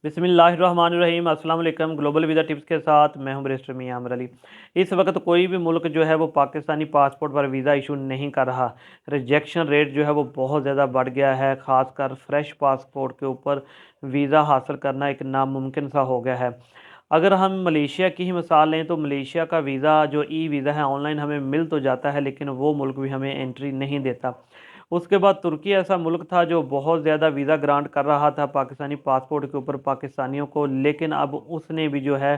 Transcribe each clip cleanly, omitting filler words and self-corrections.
बिस्मिल्लाहिर्रहमानिर्रहीम अस्सलाम वालेकुम। ग्लोबल वीज़ा टिप्स के साथ मैं हूं बैरिस्टर मियां आमिर अली। इस वक्त कोई भी मुल्क जो है वो पाकिस्तानी पासपोर्ट पर वीज़ा इशू नहीं कर रहा। रिजेक्शन रेट जो है वो बहुत ज़्यादा बढ़ गया है। ख़ासकर फ्रेश पासपोर्ट के ऊपर वीज़ा हासिल करना एक नामुमकिन सा हो गया है। अगर हम मलेशिया की ही मिसाल लें तो मलेशिया का वीज़ा जो ई वीज़ा है ऑनलाइन हमें मिल तो जाता है, लेकिन वो मुल्क भी हमें एंट्री नहीं देता। उसके बाद तुर्की ऐसा मुल्क था जो बहुत ज़्यादा वीज़ा ग्रांट कर रहा था पाकिस्तानी पासपोर्ट के ऊपर पाकिस्तानियों को, लेकिन अब उसने भी जो है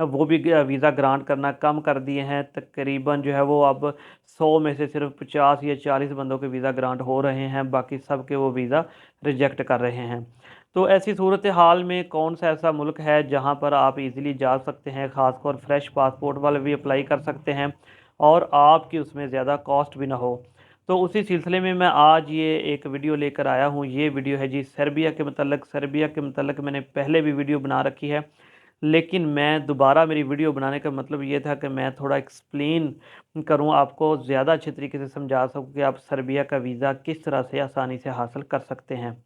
वो भी वीज़ा ग्रांट करना कम कर दिए हैं। तकरीबन जो है वो अब 100 में से सिर्फ 50 या 40 बंदों के वीज़ा ग्रांट हो रहे हैं, बाकी सब के वो वीज़ा रिजेक्ट कर रहे हैं। तो ऐसी सूरत हाल में कौन सा ऐसा मुल्क है जहाँ पर आप इजीली जा सकते हैं, ख़ासकर फ्रेश पासपोर्ट वाले भी अप्लाई कर सकते हैं और आपकी उसमें ज़्यादा कॉस्ट भी ना हो। तो उसी सिलसिले में मैं आज ये एक वीडियो लेकर आया हूँ। ये वीडियो है जी सर्बिया के मतलब। सर्बिया के मतलब मैंने पहले भी वीडियो बना रखी है, लेकिन मैं दोबारा मेरी वीडियो बनाने का मतलब ये था कि मैं थोड़ा एक्सप्लेन करूँ, आपको ज़्यादा अच्छे तरीके से समझा सकूँ कि आप सर्बिया का वीज़ा किस तरह से आसानी से हासिल कर सकते हैं।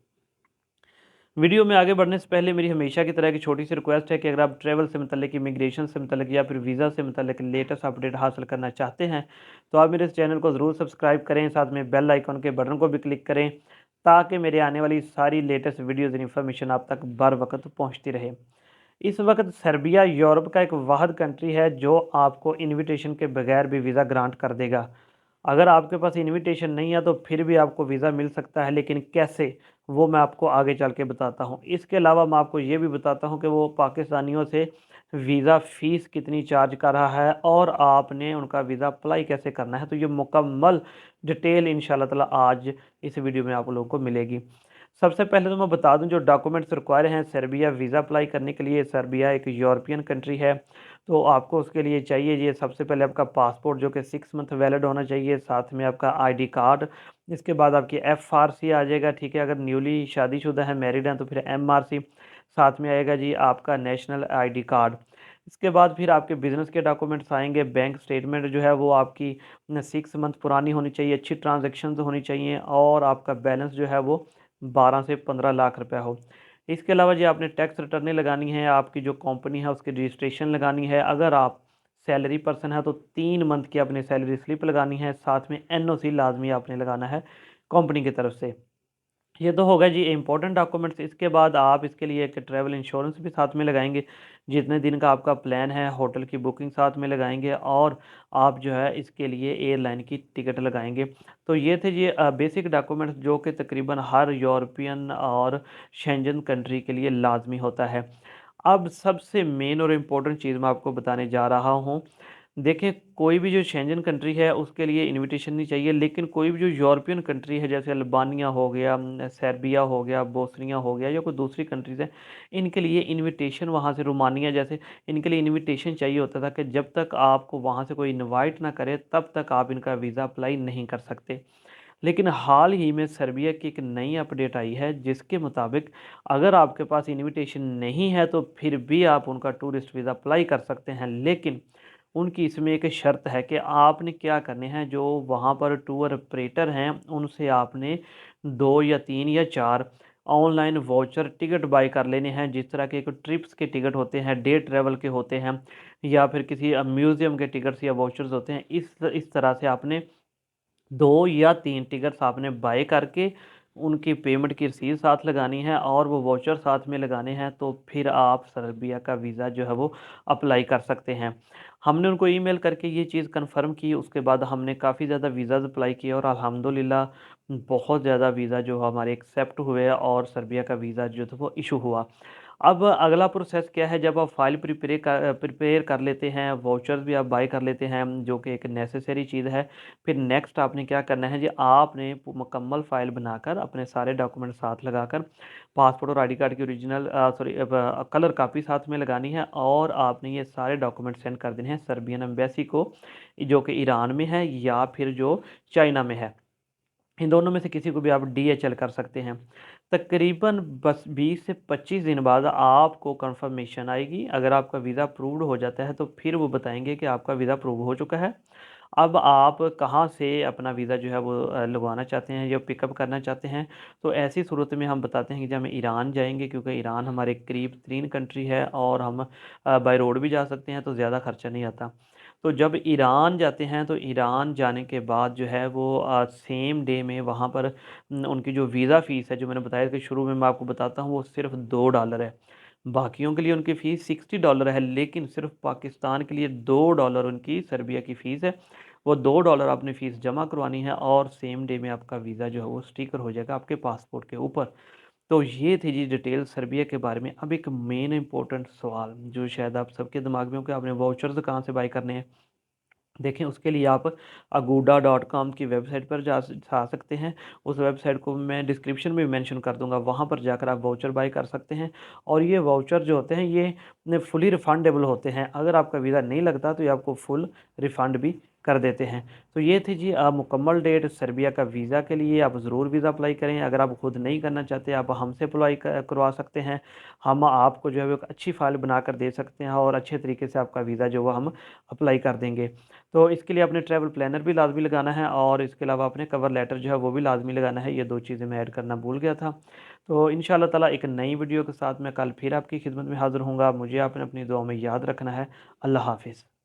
वीडियो में आगे बढ़ने से पहले मेरी हमेशा की तरह की छोटी सी रिक्वेस्ट है कि अगर आप ट्रैवल से मतलब, इमिग्रेशन से मतलब या फिर वीज़ा से मतलब लेटेस्ट अपडेट हासिल करना चाहते हैं तो आप मेरे इस चैनल को ज़रूर सब्सक्राइब करें, साथ में बेल आइकन के बटन को भी क्लिक करें ताकि मेरे आने वाली सारी लेटेस्ट वीडियोज़ इन्फॉर्मेशन आप तक बर वक्त पहुँचती रहे। इस वक्त सर्बिया यूरोप का एक वाहिद कंट्री है जो आपको इनविटेशन के बगैर भी वीज़ा ग्रांट कर देगा। अगर आपके पास इनविटेशन नहीं है तो फिर भी आपको वीज़ा मिल सकता है, लेकिन कैसे, वो मैं आपको आगे चल के बताता हूँ। इसके अलावा मैं आपको ये भी बताता हूँ कि वो पाकिस्तानियों से वीज़ा फ़ीस कितनी चार्ज कर रहा है और आपने उनका वीज़ा अप्लाई कैसे करना है। तो ये मुकम्मल डिटेल इंशाल्लाह ताला आज इस वीडियो में आप लोगों को मिलेगी। सबसे पहले तो मैं बता दूं जो डॉक्यूमेंट्स रिक्वायर हैं सर्बिया वीज़ा अप्लाई करने के लिए। सर्बिया एक यूरोपियन कंट्री है, तो आपको उसके लिए चाहिए ये सबसे पहले आपका पासपोर्ट जो कि 6 मंथ वैलिड होना चाहिए, साथ में आपका आईडी कार्ड। इसके बाद आपकी एफआरसी आ जाएगा, ठीक है। अगर न्यूली शादीशुदा है, मैरिड हैं तो फिर एमआरसी। साथ में आएगा जी आपका नेशनल आईडी कार्ड। इसके बाद फिर आपके बिज़नेस के डॉक्यूमेंट्स आएंगे। बैंक स्टेटमेंट जो है वो आपकी 6 मंथ पुरानी होनी चाहिए, अच्छी ट्रांजेक्शन होनी चाहिए और आपका बैलेंस जो है वो 12 से 15 लाख रुपया हो। इसके अलावा जी आपने टैक्स रिटर्नें लगानी है, आपकी जो कंपनी है उसकी रजिस्ट्रेशन लगानी है। अगर आप सैलरी पर्सन है तो 3 मंथ की अपनी सैलरी स्लिप लगानी है, साथ में एनओसी लाजमी आपने लगाना है कंपनी की तरफ से। ये तो होगा जी इम्पोर्टेंट डॉक्यूमेंट्स। इसके बाद आप इसके लिए एक ट्रैवल इंश्योरेंस भी साथ में लगाएंगे। जितने दिन का आपका प्लान है होटल की बुकिंग साथ में लगाएंगे और आप जो है इसके लिए एयरलाइन की टिकट लगाएंगे। तो ये थे ये बेसिक डॉक्यूमेंट्स जो कि तकरीबन हर यूरोपियन और शेंजन कंट्री के लिए लाजमी होता है। अब सबसे मेन और इम्पोर्टेंट चीज़ मैं आपको बताने जा रहा हूँ। देखें, कोई भी जो शेंजन कंट्री है उसके लिए इनविटेशन नहीं चाहिए, लेकिन कोई भी जो यूरोपियन कंट्री है जैसे अल्बानिया हो गया, सर्बिया हो गया, बोस्निया हो गया या कोई दूसरी कंट्रीज़ है, इनके लिए इनविटेशन, वहाँ से रोमानिया जैसे, इनके लिए इनविटेशन चाहिए होता था कि जब तक आपको वहाँ से कोई इनवाइट ना करे तब तक आप इनका वीज़ा अप्लाई नहीं कर सकते। लेकिन हाल ही में सर्बिया की एक नई अपडेट आई है जिसके मुताबिक अगर आपके पास इनविटेशन नहीं है तो फिर भी आप उनका टूरिस्ट वीज़ा अप्लाई कर सकते हैं, लेकिन उनकी इसमें एक शर्त है कि आपने क्या करने हैं, जो वहाँ पर टूर ऑपरेटर हैं उनसे आपने 2 या 3 या 4 ऑनलाइन वाउचर टिकट बाई कर लेने हैं। जिस तरह के एक ट्रिप्स के टिकट होते हैं, डे ट्रैवल के होते हैं, या फिर किसी म्यूज़ियम के टिकट्स या वाउचर्स होते हैं, इस तरह से आपने 2 या 3 टिकट्स आपने बाय करके उनकी पेमेंट की रसीद साथ लगानी है और वो वाउचर साथ में लगाने हैं, तो फिर आप सर्बिया का वीज़ा जो है वो अप्लाई कर सकते हैं। हमने उनको ईमेल करके ये चीज़ कंफर्म की, उसके बाद हमने काफ़ी ज़्यादा वीज़ाज़ अप्लाई किए और अल्हम्दुलिल्लाह बहुत ज़्यादा वीज़ा जो हमारे एक्सेप्ट हुए और सर्बिया का वीज़ा जो था वो इशू हुआ। अब अगला प्रोसेस क्या है, जब आप फ़ाइल प्रिपेयर कर लेते हैं, वाउचर्स भी आप बाय कर लेते हैं जो कि एक नेसेसरी चीज़ है, फिर नेक्स्ट आपने क्या करना है जी, आपने मुकम्मल फ़ाइल बनाकर अपने सारे डॉक्यूमेंट साथ लगाकर पासपोर्ट और आईडी कार्ड की ओरिजिनल कलर कापी साथ में लगानी है और आपने ये सारे डॉक्यूमेंट सेंड कर देने हैं सर्बियन एम्बेसी को, जो कि ईरान में है या फिर जो चाइना में है। इन दोनों में से किसी को भी आप डीएचएल कर सकते हैं। तकरीबन बस 20 से 25 दिन बाद आपको कंफर्मेशन आएगी। अगर आपका वीज़ा अप्रूव्ड हो जाता है तो फिर वो बताएंगे कि आपका वीज़ा अप्रूव हो चुका है। अब आप कहाँ से अपना वीज़ा जो है वो लगवाना चाहते हैं या पिकअप करना चाहते हैं, तो ऐसी सूरत में हम बताते हैं कि जब हम ईरान जाएंगे, क्योंकि ईरान हमारे करीब तरीन कंट्री है और हम बाय रोड भी जा सकते हैं, तो ज़्यादा खर्चा नहीं आता। तो जब ईरान जाते हैं तो ईरान जाने के बाद जो है वो सेम डे में वहाँ पर उनकी जो वीज़ा फ़ीस है, जो मैंने बताया कि शुरू में मैं आपको बताता हूँ, वो सिर्फ $2 है। बाकियों के लिए उनकी फ़ीस $60 है, लेकिन सिर्फ पाकिस्तान के लिए $2 उनकी सर्बिया की फ़ीस है। वो $2 आपने फ़ीस जमा करवानी है और सेम डे में आपका वीज़ा जो है वो स्टिकर हो जाएगा आपके पासपोर्ट के ऊपर। तो ये थी जी डिटेल सर्बिया के बारे में। अब एक मेन इंपॉर्टेंट सवाल जो शायद आप सबके दिमाग में हो कि आपने वाउचर्स कहाँ से बाय करने हैं। देखें, उसके लिए आप agoda.com की वेबसाइट पर जा सकते हैं। उस वेबसाइट को मैं डिस्क्रिप्शन में मेंशन कर दूंगा, वहाँ पर जाकर आप वाउचर बाय कर सकते हैं। और ये वाउचर जो होते हैं ये फुली रिफ़ंडेबल होते हैं। अगर आपका वीज़ा नहीं लगता तो ये आपको फुल रिफ़ंड भी कर देते हैं। तो ये थी जी मुकम्मल डेट सर्बिया का वीज़ा के लिए। आप ज़रूर वीज़ा अप्लाई करें। अगर आप खुद नहीं करना चाहते, आप हमसे अप्लाई करवा सकते हैं। हम आपको जो है वो एक अच्छी फ़ाइल बनाकर दे सकते हैं और अच्छे तरीके से आपका वीज़ा जो है हम अप्लाई कर देंगे। तो इसके लिए आपने ट्रैवल प्लानर भी लाज़मी लगाना है और इसके अलावा आपने कवर लेटर जो है वो भी लाज़मी लगाना है। ये 2 चीज़ें मैं ऐड करना भूल गया था। तो इंशाअल्लाह ताला एक नई वीडियो के साथ मैं कल फिर आपकी खिदमत में हाज़िर होऊँगा। मुझे आपने अपनी दुआ में याद रखना है। अल्लाह हाफ़िज़।